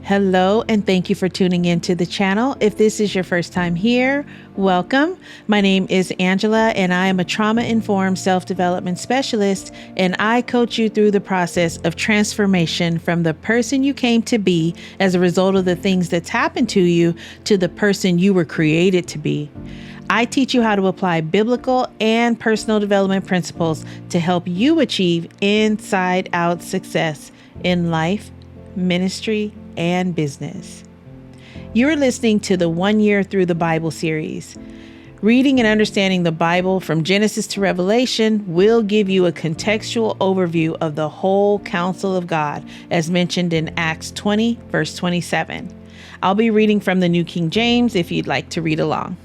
Hello, and thank you for tuning into the channel. If this is your first time here, welcome. My name is Angela, and I am a trauma-informed self-development specialist, and I coach you through the process of transformation from the person you came to be as a result of the things that's happened to you to the person you were created to be. I teach you how to apply biblical and personal development principles to help you achieve inside-out success in life, ministry, and business. You're listening to the 1 Year Through the Bible series. Reading and understanding the Bible from Genesis to Revelation will give you a contextual overview of the whole counsel of God, as mentioned in Acts 20, verse 27. I'll be reading from the New King James if you'd like to read along.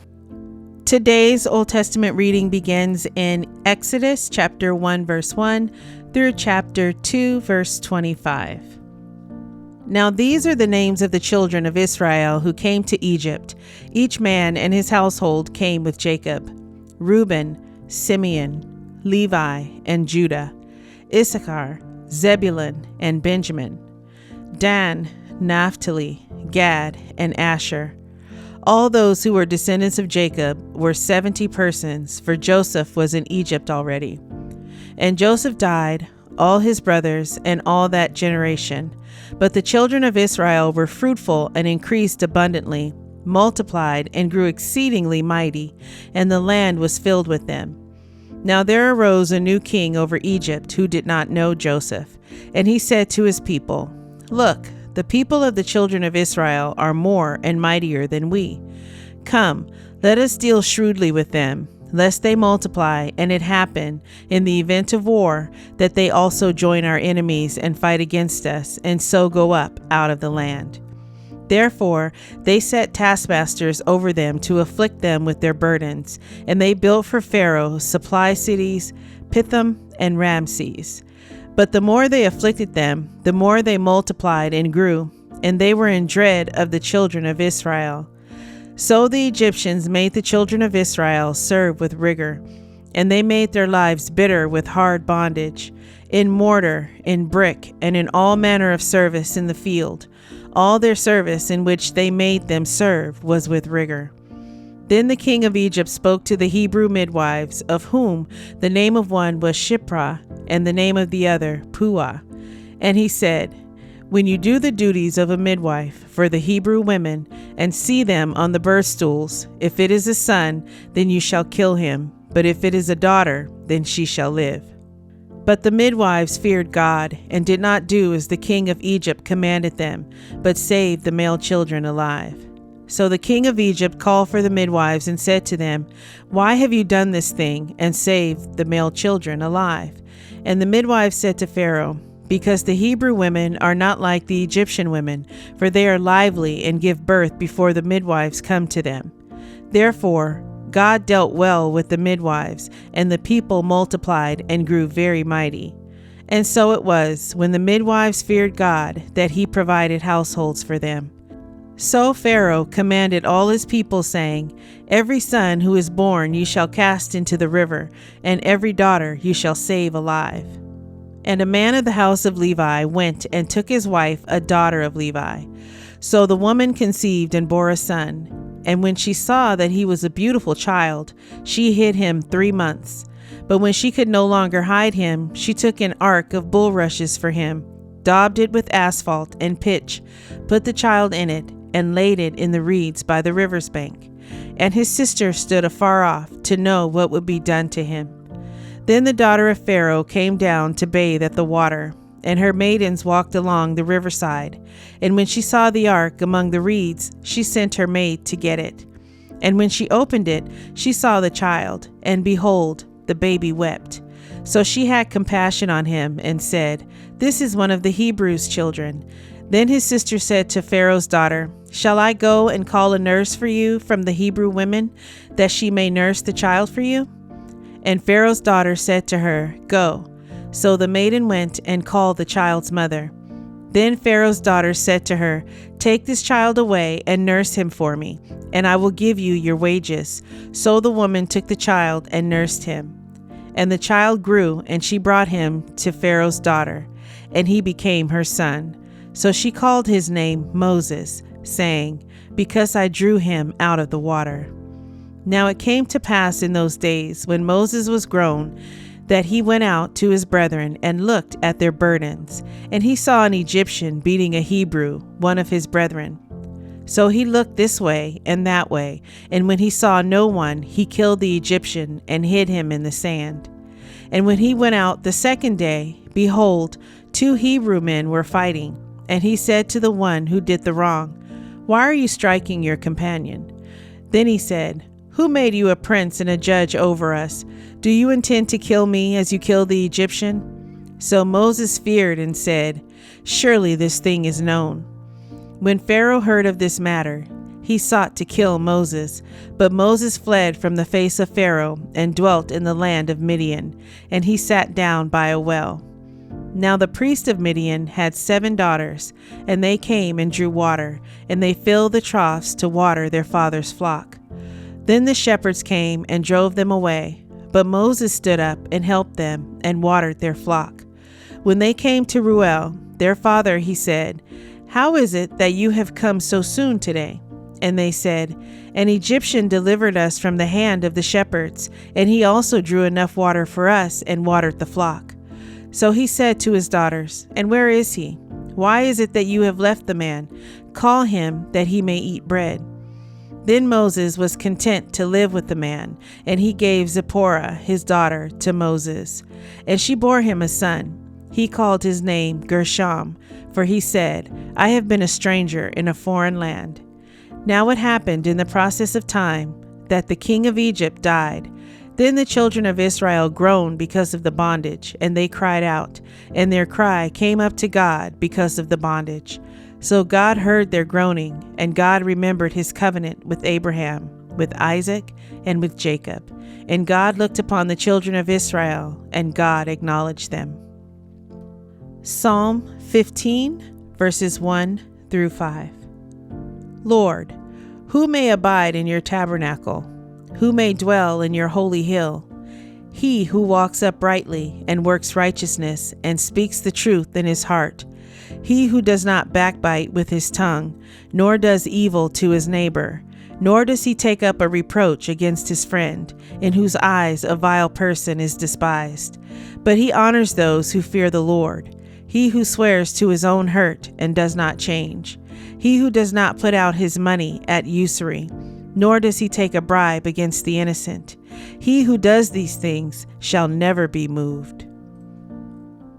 Today's Old Testament reading begins in Exodus chapter 1, verse 1 through chapter 2, verse 25. Now these are the names of the children of Israel who came to Egypt. Each man and his household came with Jacob: Reuben, Simeon, Levi, and Judah; Issachar, Zebulun, and Benjamin; Dan, Naphtali, Gad, and Asher. All those who were descendants of Jacob were 70 persons, for Joseph was in Egypt already. And Joseph died, all his brothers, and all that generation. But the children of Israel were fruitful and increased abundantly, multiplied and grew exceedingly mighty, and the land was filled with them. Now there arose a new king over Egypt who did not know Joseph. And he said to his people, "Look, the people of the children of Israel are more and mightier than we. Come, let us deal shrewdly with them, lest they multiply, and it happen, in the event of war, that they also join our enemies and fight against us, and so go up out of the land." Therefore they set taskmasters over them to afflict them with their burdens, and they built for Pharaoh supply cities, Pithom and Ramses. But the more they afflicted them, the more they multiplied and grew, and they were in dread of the children of Israel. So the Egyptians made the children of Israel serve with rigor, and they made their lives bitter with hard bondage, in mortar, in brick, and in all manner of service in the field. All their service in which they made them serve was with rigor. Then the king of Egypt spoke to the Hebrew midwives, of whom the name of one was Shiphrah, and the name of the other Puah. And he said, "When you do the duties of a midwife for the Hebrew women, and see them on the birth stools, if it is a son, then you shall kill him, but if it is a daughter, then she shall live." But the midwives feared God, and did not do as the king of Egypt commanded them, but saved the male children alive. So the king of Egypt called for the midwives and said to them, "Why have you done this thing, and saved the male children alive?" And the midwives said to Pharaoh, "Because the Hebrew women are not like the Egyptian women, for they are lively and give birth before the midwives come to them." Therefore God dealt well with the midwives, and the people multiplied and grew very mighty. And so it was, when the midwives feared God, that he provided households for them. So Pharaoh commanded all his people, saying, "Every son who is born you shall cast into the river, and every daughter you shall save alive." And a man of the house of Levi went and took his wife, a daughter of Levi. So the woman conceived and bore a son. And when she saw that he was a beautiful child, she hid him 3 months. But when she could no longer hide him, she took an ark of bulrushes for him, daubed it with asphalt and pitch, put the child in it, and laid it in the reeds by the river's bank. And his sister stood afar off to know what would be done to him. Then the daughter of Pharaoh came down to bathe at the water, and her maidens walked along the riverside. And when she saw the ark among the reeds, she sent her maid to get it. And when she opened it, she saw the child, and behold, the baby wept. So she had compassion on him, and said, "This is one of the Hebrews' children." Then his sister said to Pharaoh's daughter, "Shall I go and call a nurse for you from the Hebrew women, that she may nurse the child for you?" And Pharaoh's daughter said to her, "Go." So the maiden went and called the child's mother. Then Pharaoh's daughter said to her, "Take this child away and nurse him for me, and I will give you your wages." So the woman took the child and nursed him. And the child grew, and she brought him to Pharaoh's daughter, and he became her son. So she called his name Moses, saying, Because I drew him out of the water. Now it came to pass in those days, when Moses was grown, that he went out to his brethren and looked at their burdens, and he saw an Egyptian beating a Hebrew, one of his brethren. So he looked this way and that way, and when he saw no one, he killed the Egyptian and hid him in the sand. And when he went out the second day, behold, 2 Hebrew men were fighting. And he said to the one who did the wrong, Why are you striking your companion? Then he said, Who made you a prince and a judge over us? Do you intend to kill me as you killed the Egyptian? So Moses feared and said, Surely this thing is known. When Pharaoh heard of this matter, he sought to kill Moses. But Moses fled from the face of Pharaoh and dwelt in the land of Midian, and he sat down by a well. Now the priest of Midian had 7 daughters, and they came and drew water, and they filled the troughs to water their father's flock. Then the shepherds came and drove them away, but Moses stood up and helped them and watered their flock. When they came to Reuel, their father, he said, How is it that you have come so soon today? And they said, An Egyptian delivered us from the hand of the shepherds, and he also drew enough water for us and watered the flock. So he said to his daughters, And where is he? Why is it that you have left the man? Call him, that he may eat bread. Then Moses was content to live with the man, and he gave Zipporah, his daughter, to Moses. And she bore him a son. He called his name Gershom, for he said, I have been a stranger in a foreign land. Now it happened in the process of time that the king of Egypt died. Then the children of Israel groaned because of the bondage, and they cried out, and their cry came up to God because of the bondage. So God heard their groaning, and God remembered his covenant with Abraham, with Isaac, and with Jacob. And God looked upon the children of Israel, and God acknowledged them. Psalm 15, verses 1 through 5. Lord, who may abide in your tabernacle? Who may dwell in your holy hill? He who walks uprightly and works righteousness and speaks the truth in his heart. He who does not backbite with his tongue, nor does evil to his neighbor, nor does he take up a reproach against his friend, in whose eyes a vile person is despised. But he honors those who fear the Lord. He who swears to his own hurt and does not change. He who does not put out his money at usury, nor does he take a bribe against the innocent. He who does these things shall never be moved.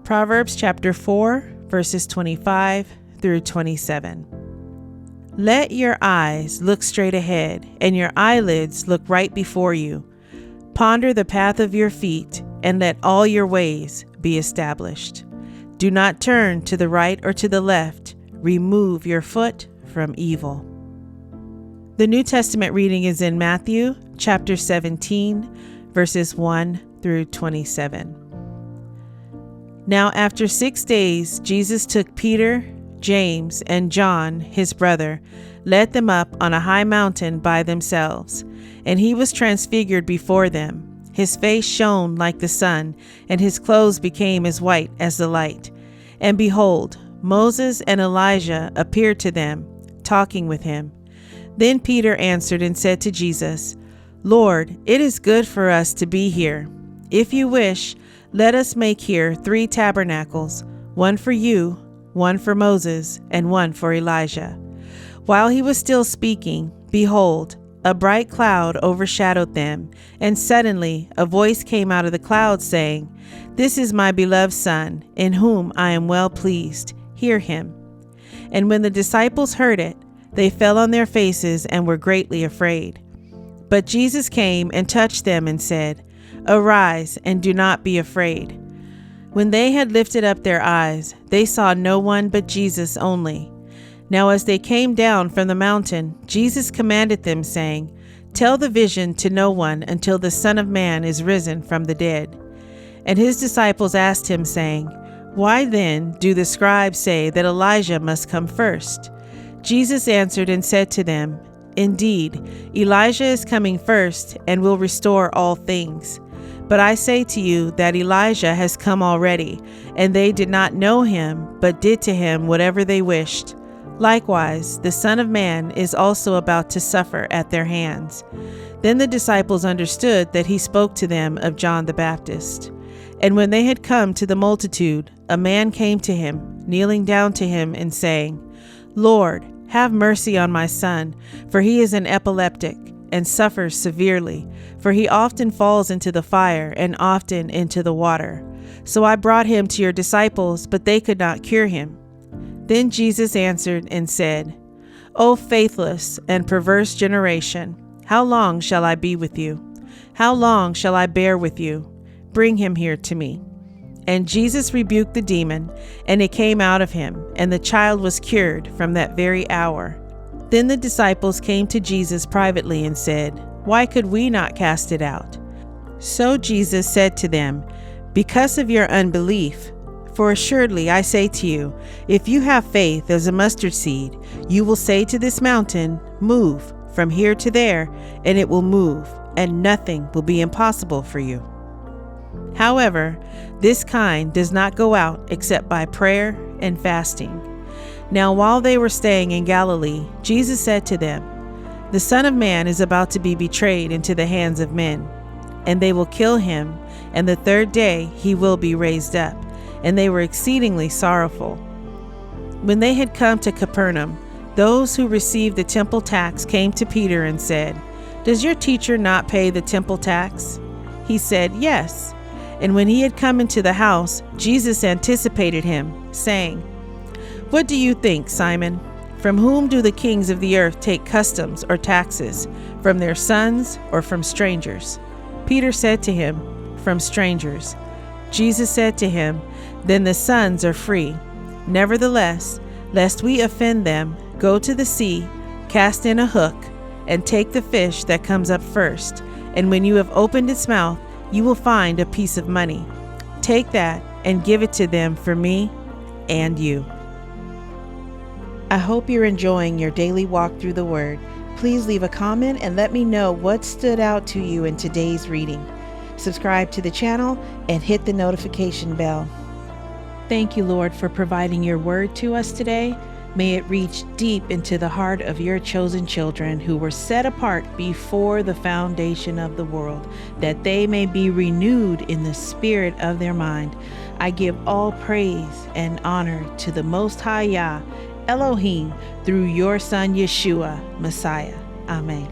Proverbs chapter 4, verses 25 through 27. Let your eyes look straight ahead, and your eyelids look right before you. Ponder the path of your feet, and let all your ways be established. Do not turn to the right or to the left. Remove your foot from evil. The New Testament reading is in Matthew chapter 17, verses 1 through 27. Now after 6 days, Jesus took Peter, James, and John, his brother, led them up on a high mountain by themselves, and he was transfigured before them. His face shone like the sun, and his clothes became as white as the light. And behold, Moses and Elijah appeared to them, talking with him. Then Peter answered and said to Jesus, Lord, it is good for us to be here. If you wish, let us make here 3 tabernacles, one for you, one for Moses, and one for Elijah. While he was still speaking, behold, a bright cloud overshadowed them, and suddenly a voice came out of the cloud saying, This is my beloved Son, in whom I am well pleased. Hear him. And when the disciples heard it, they fell on their faces and were greatly afraid. But Jesus came and touched them and said, Arise and do not be afraid. When they had lifted up their eyes, they saw no one but Jesus only. Now as they came down from the mountain, Jesus commanded them, saying, Tell the vision to no one until the Son of Man is risen from the dead. And his disciples asked him, saying, Why then do the scribes say that Elijah must come first? Jesus answered and said to them, Indeed, Elijah is coming first and will restore all things. But I say to you that Elijah has come already, and they did not know him, but did to him whatever they wished. Likewise, the Son of Man is also about to suffer at their hands." Then the disciples understood that he spoke to them of John the Baptist. And when they had come to the multitude, a man came to him, kneeling down to him and saying, "Lord, have mercy on my son, for he is an epileptic and suffers severely, for he often falls into the fire and often into the water. So I brought him to your disciples, but they could not cure him." Then Jesus answered and said, "O faithless and perverse generation, how long shall I be with you? How long shall I bear with you? Bring him here to me." And Jesus rebuked the demon, and it came out of him, and the child was cured from that very hour. Then the disciples came to Jesus privately and said, "Why could we not cast it out?" So Jesus said to them, "Because of your unbelief. For assuredly I say to you, if you have faith as a mustard seed, you will say to this mountain, 'Move from here to there,' and it will move, and nothing will be impossible for you." However, this kind does not go out except by prayer and fasting. Now while they were staying in Galilee, Jesus said to them, "The Son of Man is about to be betrayed into the hands of men, and they will kill him, and the third day he will be raised up." And they were exceedingly sorrowful. When they had come to Capernaum, those who received the temple tax came to Peter and said, "Does your teacher not pay the temple tax?" He said, "Yes." And when he had come into the house, Jesus anticipated him, saying, "What do you think, Simon? From whom do the kings of the earth take customs or taxes? From their sons or from strangers?" Peter said to him, "From strangers." Jesus said to him, "Then the sons are free. Nevertheless, lest we offend them, go to the sea, cast in a hook, and take the fish that comes up first. And when you have opened its mouth, you will find a piece of money. Take that and give it to them for me and you." I hope you're enjoying your daily walk through the Word. Please leave a comment and let me know what stood out to you in today's reading. Subscribe to the channel and hit the notification bell. Thank you, Lord, for providing your word to us today. May it reach deep into the heart of your chosen children who were set apart before the foundation of the world, that they may be renewed in the spirit of their mind. I give all praise and honor to the Most High Yah, Elohim, through your Son, Yeshua, Messiah. Amen.